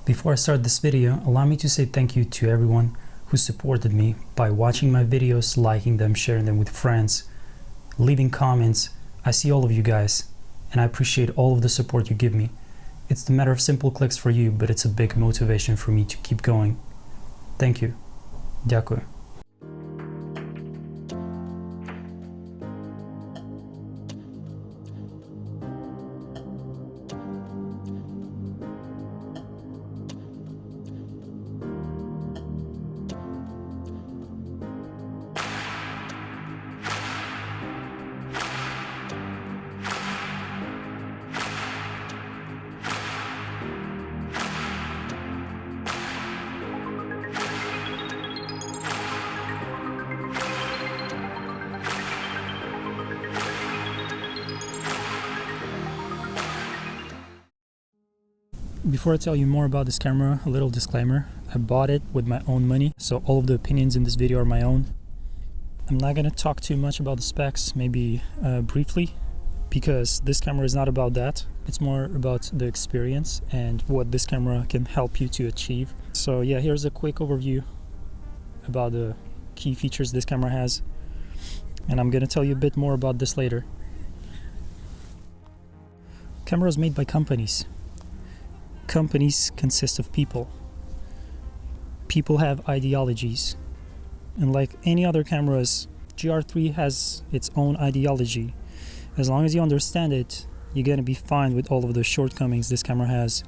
Before I start this video, allow me to say thank you to everyone who supported me by watching my videos, liking them, sharing them with friends, leaving comments. I see all of you guys, and I appreciate all of the support you give me. It's a matter of simple clicks for you, but it's a big motivation for me to keep going. Thank you. Дякую. Before I tell you more about this camera, a little disclaimer. I bought it with my own money, so all of the opinions in this video are my own. I'm not gonna talk too much about the specs, maybe briefly, because this camera is not about that. It's more about the experience and what this camera can help you to achieve. So yeah, here's a quick overview about the key features this camera has, and I'm gonna tell you a bit more about this later. Cameras made by companies. Companies consist of people. People have ideologies. And like any other cameras, GR3 has its own ideology. As long as you understand it, you're gonna be fine with all of the shortcomings this camera has.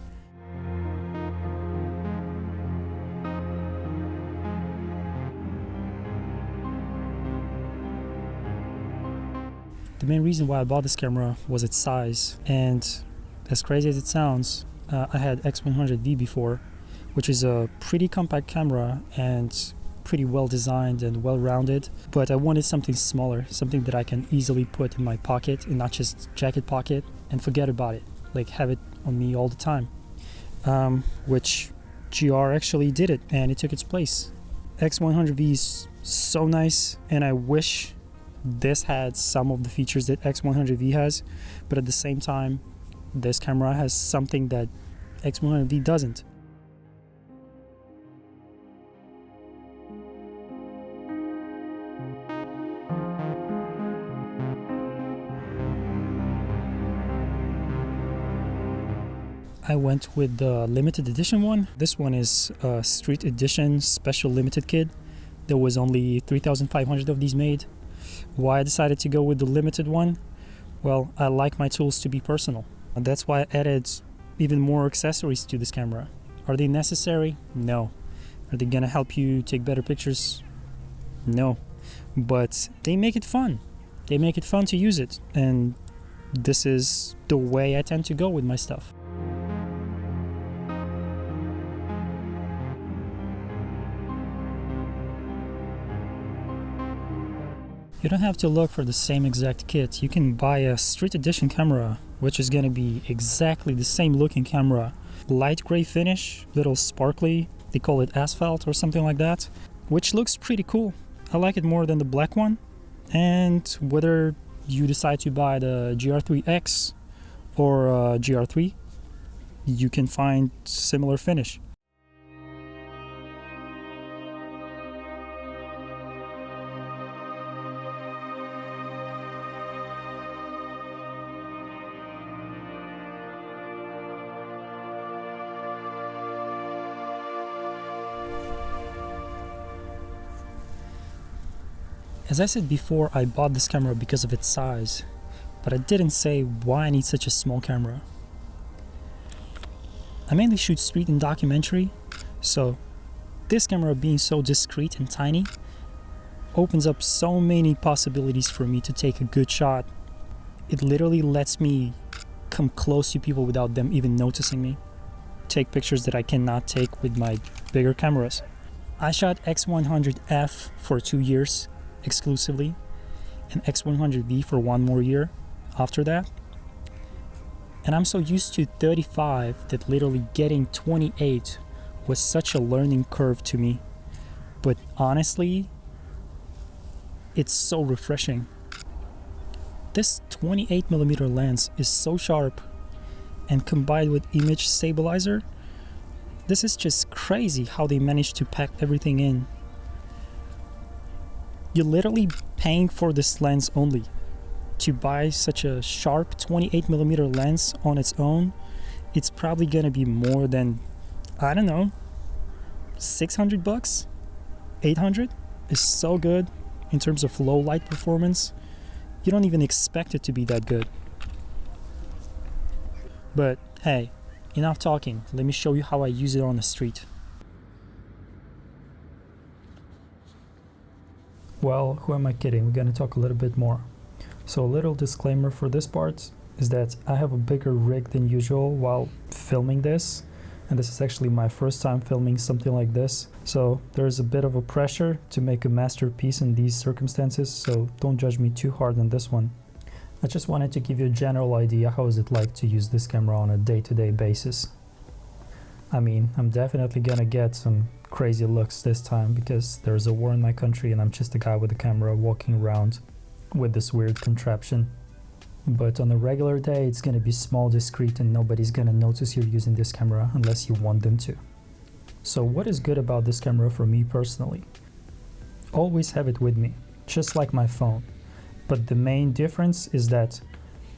The main reason why I bought this camera was its size, and as crazy as it sounds, I had X100V before, which is a pretty compact camera and pretty well designed and well rounded, but I wanted something smaller, something that I can easily put in my pocket and not just jacket pocket and forget about it, like have it on me all the time, which GR actually did it, and it took its place. X100V is so nice, and I wish this had some of the features that X100V has, but at the same time this camera has something that X100V doesn't. I went with the limited edition one. This one is a Street Edition special limited kit. There was only 3,500 of these made. Why I decided to go with the limited one? Well, I like my tools to be personal. That's why I added even more accessories to this camera. Are they necessary? No. Are they gonna help you take better pictures? No. But they make it fun. They make it fun to use it, and this is the way I tend to go with my stuff. You don't have to look for the same exact kit. You can buy a Street Edition camera, which is gonna be exactly the same looking camera. Light gray finish, little sparkly, they call it asphalt or something like that, which looks pretty cool. I like it more than the black one. And whether you decide to buy the GR3X or GR3, you can find similar finish. As I said before, I bought this camera because of its size, but I didn't say why I need such a small camera. I mainly shoot street and documentary, so this camera being so discreet and tiny opens up so many possibilities for me to take a good shot. It literally lets me come close to people without them even noticing me. Take pictures that I cannot take with my bigger cameras. I shot X100F for 2 years exclusively, and X100V for 1 more year after that. And I'm so used to 35 that literally getting 28 was such a learning curve to me. But honestly, it's so refreshing. This 28mm lens is so sharp, and combined with image stabilizer, This is just crazy how they managed to pack everything in. You're literally paying for this lens only. To buy such a sharp 28mm lens on its own, it's probably gonna be more than, I don't know, 600 bucks? 800? Is so good in terms of low light performance. You don't even expect it to be that good. But hey, enough talking. Let me show you how I use it on the street. Well, who am I kidding? We're gonna talk a little bit more. So a little disclaimer for this part is that I have a bigger rig than usual while filming this. And this is actually my first time filming something like this. So there's a bit of a pressure to make a masterpiece in these circumstances, so don't judge me too hard on this one. I just wanted to give you a general idea how is it like to use this camera on a day-to-day basis. I mean, I'm definitely gonna get some crazy looks this time because there's a war in my country and I'm just a guy with a camera walking around with this weird contraption. But on a regular day, it's gonna be small, discreet, and nobody's gonna notice you're using this camera unless you want them to. So what is good about this camera for me personally? Always have it with me, just like my phone. But the main difference is that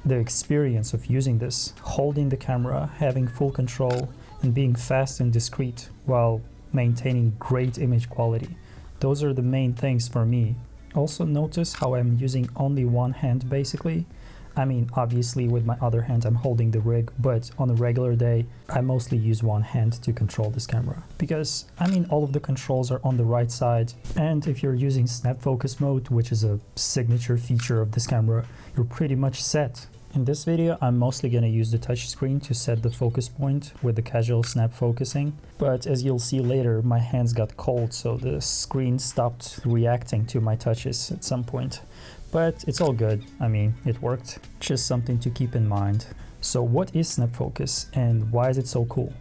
the experience of using this, holding the camera, having full control, and being fast and discreet while maintaining great image quality. Those are the main things for me. Also notice how I'm using only one hand basically. I mean, obviously with my other hand I'm holding the rig, but on a regular day I mostly use one hand to control this camera. Because, I mean, all of the controls are on the right side, and if you're using snap focus mode, which is a signature feature of this camera, you're pretty much set. In this video, I'm mostly gonna use the touchscreen to set the focus point with the casual snap focusing. But as you'll see later, my hands got cold, so the screen stopped reacting to my touches at some point. But it's all good. I mean, it worked. Just something to keep in mind. So what is snap focus and why is it so cool?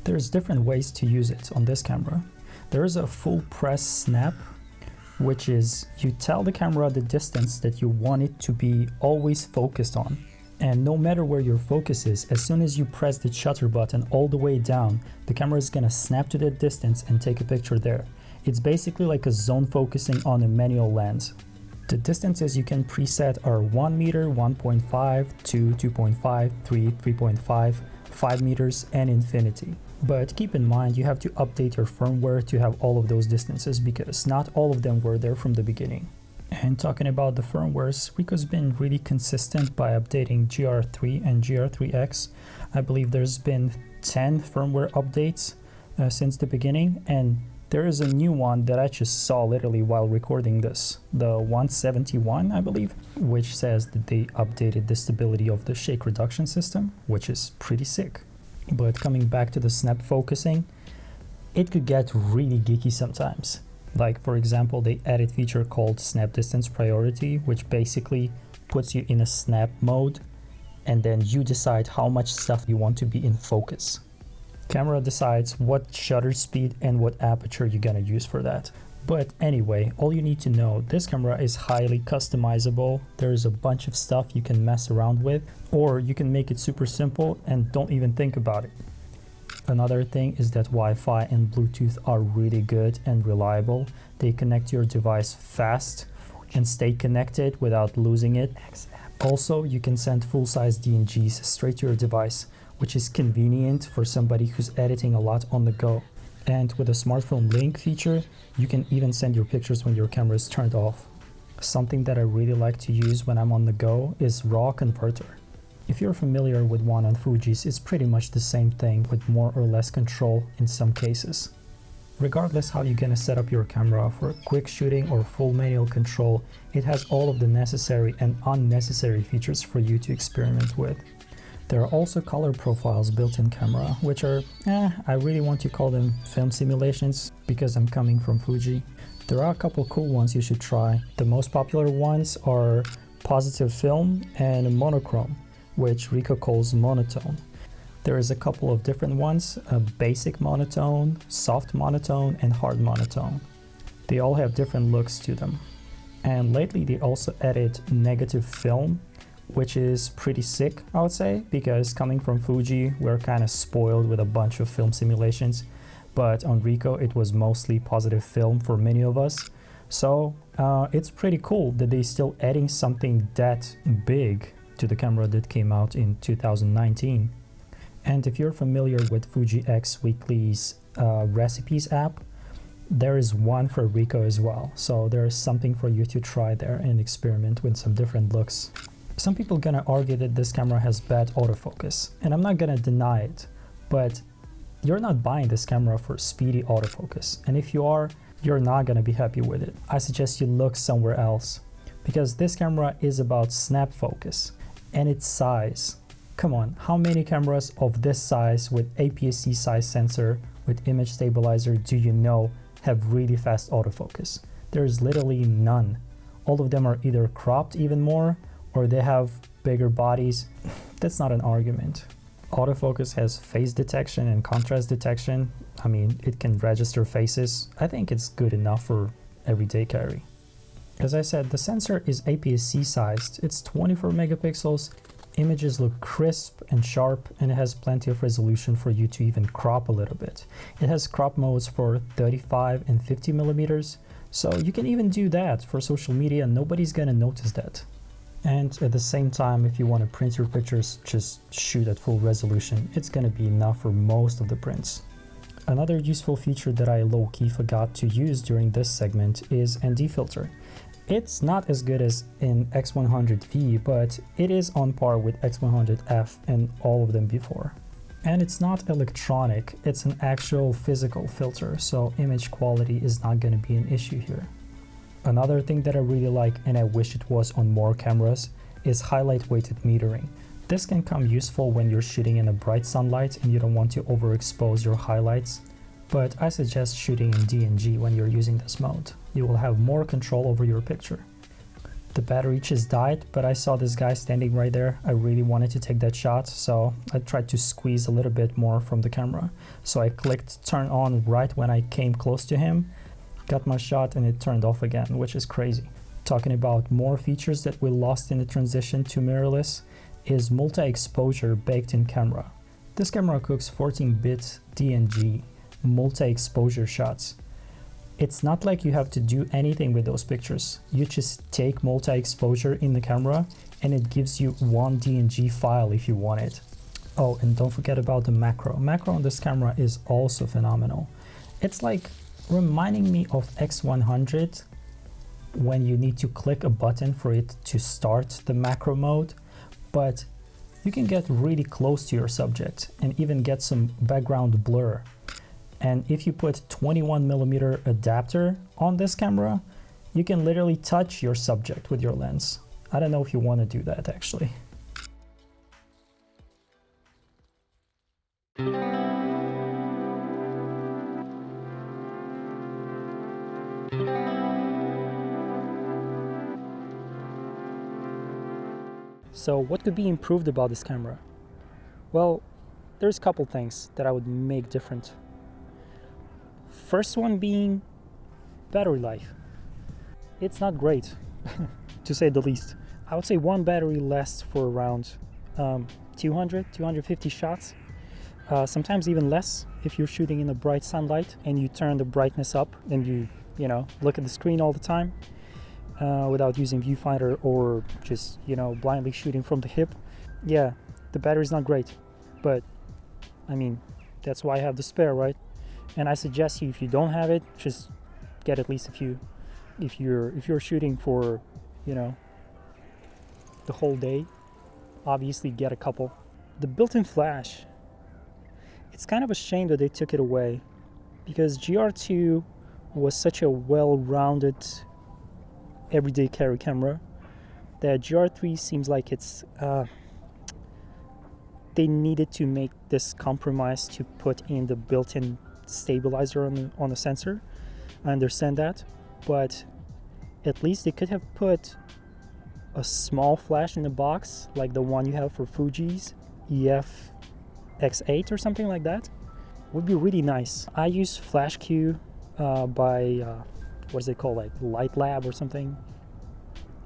There's different ways to use it on this camera. There is a full press snap, which is you tell the camera the distance that you want it to be always focused on. And no matter where your focus is, as soon as you press the shutter button all the way down, the camera is gonna snap to that distance and take a picture there. It's basically like a zone focusing on a manual lens. The distances you can preset are 1 meter, 1.5, 2, 2.5, 3, 3.5, 5 meters, and infinity. But keep in mind, you have to update your firmware to have all of those distances because not all of them were there from the beginning. And talking about the firmwares, Ricoh's been really consistent by updating GR3 and GR3X. I believe there's been 10 firmware updates since the beginning, and there is a new one that I just saw literally while recording this, the 171, I believe, which says that they updated the stability of the shake reduction system, which is pretty sick. But coming back to the snap focusing, it could get really geeky sometimes. Like, for example, they added a feature called snap distance priority, which basically puts you in a snap mode, and then you decide how much stuff you want to be in focus. Camera decides what shutter speed and what aperture you're gonna use for that. But anyway, all you need to know, this camera is highly customizable. There's a bunch of stuff you can mess around with, or you can make it super simple and don't even think about it. Another thing is that Wi-Fi and Bluetooth are really good and reliable. They connect your device fast and stay connected without losing it. Also, you can send full-size DNGs straight to your device, which is convenient for somebody who's editing a lot on the go. And with the smartphone link feature, you can even send your pictures when your camera is turned off. Something that I really like to use when I'm on the go is RAW converter. If you're familiar with one on Fuji's, it's pretty much the same thing with more or less control in some cases. Regardless how you're gonna set up your camera for quick shooting or full manual control, it has all of the necessary and unnecessary features for you to experiment with. There are also color profiles built in camera, which are, I really want to call them film simulations because I'm coming from Fuji. There are a couple cool ones you should try. The most popular ones are positive film and monochrome, which Ricoh calls monotone. There is a couple of different ones, a basic monotone, soft monotone, and hard monotone. They all have different looks to them. And lately they also added negative film, which is pretty sick, I would say, because coming from Fuji, we're kind of spoiled with a bunch of film simulations, but on Ricoh it was mostly positive film for many of us. So it's pretty cool that they're still adding something that big to the camera that came out in 2019. And if you're familiar with Fuji X Weekly's recipes app, there is one for Ricoh as well. So there is something for you to try there and experiment with some different looks. Some people gonna argue that this camera has bad autofocus, and I'm not gonna deny it, but you're not buying this camera for speedy autofocus. And if you are, you're not gonna be happy with it. I suggest you look somewhere else, because this camera is about snap focus and its size. Come on, how many cameras of this size with APS-C size sensor with image stabilizer do you know have really fast autofocus? There's literally none. All of them are either cropped even more or they have bigger bodies. That's not an argument. Autofocus has face detection and contrast detection. I mean, it can register faces. I think it's good enough for everyday carry. As I said, the sensor is APS-C sized. It's 24 megapixels. Images look crisp and sharp, and it has plenty of resolution for you to even crop a little bit. It has crop modes for 35 and 50 millimeters, so you can even do that for social media and nobody's gonna notice that. And at the same time, if you want to print your pictures, just shoot at full resolution. It's gonna be enough for most of the prints. Another useful feature that I low-key forgot to use during this segment is ND filter. It's not as good as in X100V, but it is on par with X100F and all of them before. And it's not electronic, it's an actual physical filter, so image quality is not going to be an issue here. Another thing that I really like, and I wish it was on more cameras, is highlight weighted metering. This can come useful when you're shooting in a bright sunlight and you don't want to overexpose your highlights. But I suggest shooting in DNG when you're using this mode. You will have more control over your picture. The battery just died, but I saw this guy standing right there. I really wanted to take that shot, so I tried to squeeze a little bit more from the camera. So I clicked turn on right when I came close to him, got my shot, and it turned off again, which is crazy. Talking about more features that we lost in the transition to mirrorless is multi-exposure baked in camera. This camera cooks 14-bit DNG multi-exposure shots. It's not like you have to do anything with those pictures. You just take multi-exposure in the camera and it gives you one DNG file if you want it. Oh, and don't forget about the macro. Macro on this camera is also phenomenal. It's like reminding me of X100 when you need to click a button for it to start the macro mode, but you can get really close to your subject and even get some background blur. And if you put 21mm adapter on this camera, you can literally touch your subject with your lens. I don't know if you want to do that actually. So what could be improved about this camera? Well, there's a couple things that I would make different. First one being battery life. It's not great, to say the least. I would say one battery lasts for around 250 shots, sometimes even less if you're shooting in the bright sunlight and you turn the brightness up and you know, look at the screen all the time without using viewfinder or just, you know, blindly shooting from the hip. Yeah, the battery's not great, but I mean, that's why I have the spare, right? And I suggest you, if you don't have it, just get at least a few. If you're shooting for, you know, the whole day, obviously get a couple. The built-in flash, it's kind of a shame that they took it away, because GR2 was such a well-rounded everyday carry camera that GR3 seems like it's they needed to make this compromise to put in the built-in stabilizer on the sensor. I understand that, but at least they could have put a small flash in the box like the one you have for Fuji's EF X8 or something like that. Would be really nice. I use FlashQ by what is it called, like Light Lab or something,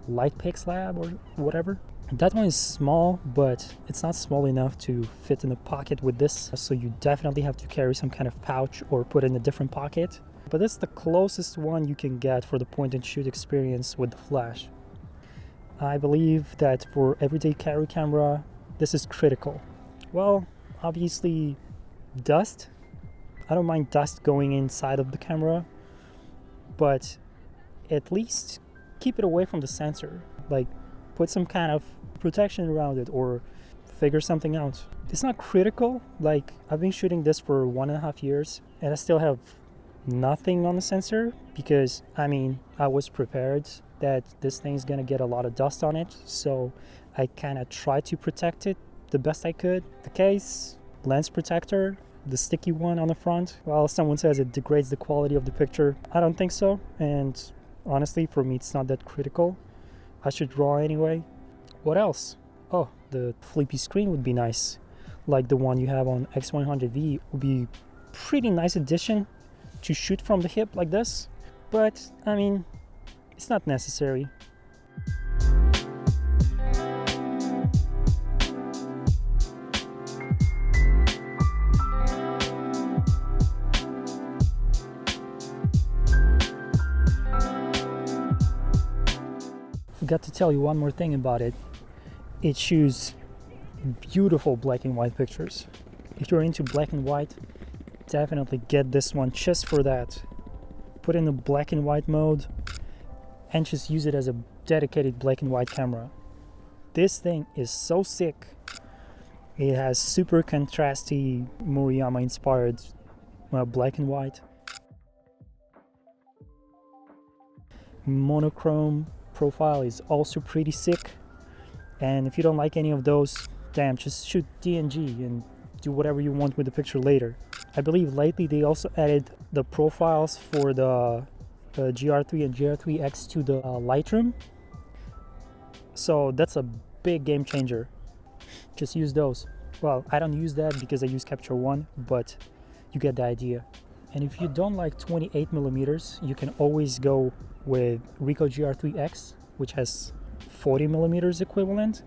Lightpix Lab or whatever. That one is small, but it's not small enough to fit in a pocket with this, so you definitely have to carry some kind of pouch or put it in a different pocket. But that's the closest one you can get for the point and shoot experience with the flash. I believe that for everyday carry camera, this is critical. Well, obviously dust. I don't mind dust going inside of the camera, but at least keep it away from the sensor. Like, put some kind of protection around it or figure something out. It's not critical. Like, I've been shooting this for 1.5 years and I still have nothing on the sensor because, I mean, I was prepared that this thing's gonna get a lot of dust on it, so I kind of tried to protect it the best I could. The case, lens protector, the sticky one on the front, well, someone says it degrades the quality of the picture. I don't think so, and honestly, for me, it's not that critical. I should draw anyway. What else? Oh, the flippy screen would be nice. Like the one you have on X100V would be pretty nice addition to shoot from the hip like this. But, I mean, it's not necessary. Forgot to tell you one more thing about it. It shoots beautiful black and white pictures. If you're into black and white, definitely get this one just for that. Put in the black and white mode and just use it as a dedicated black and white camera. This thing is so sick. It has super contrasty Murayama inspired black and white. Monochrome profile is also pretty sick. And if you don't like any of those, damn, just shoot DNG and do whatever you want with the picture later. I believe lately they also added the profiles for the GR3 and GR3X to the Lightroom. So that's a big game changer. Just use those. Well, I don't use that because I use Capture One, but you get the idea. And if you don't like 28mm, you can always go with Ricoh GR3X, which has 40mm equivalent.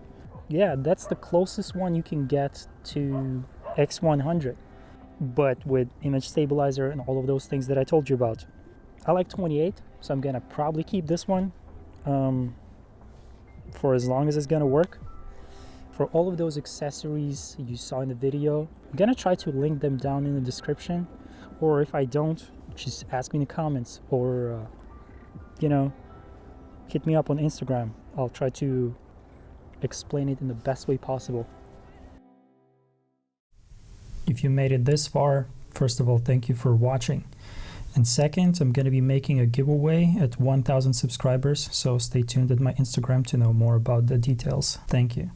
Yeah, that's the closest one you can get to X100, but with image stabilizer and all of those things that I told you about. I like 28, so I'm gonna probably keep this one for as long as it's gonna work. For all of those accessories you saw in the video, I'm gonna try to link them down in the description, or if I don't, just ask me in the comments, or you know, hit me up on Instagram. I'll try to explain it in the best way possible. If you made it this far, first of all, thank you for watching. And second, I'm going to be making a giveaway at 1,000 subscribers, so stay tuned at my Instagram to know more about the details. Thank you.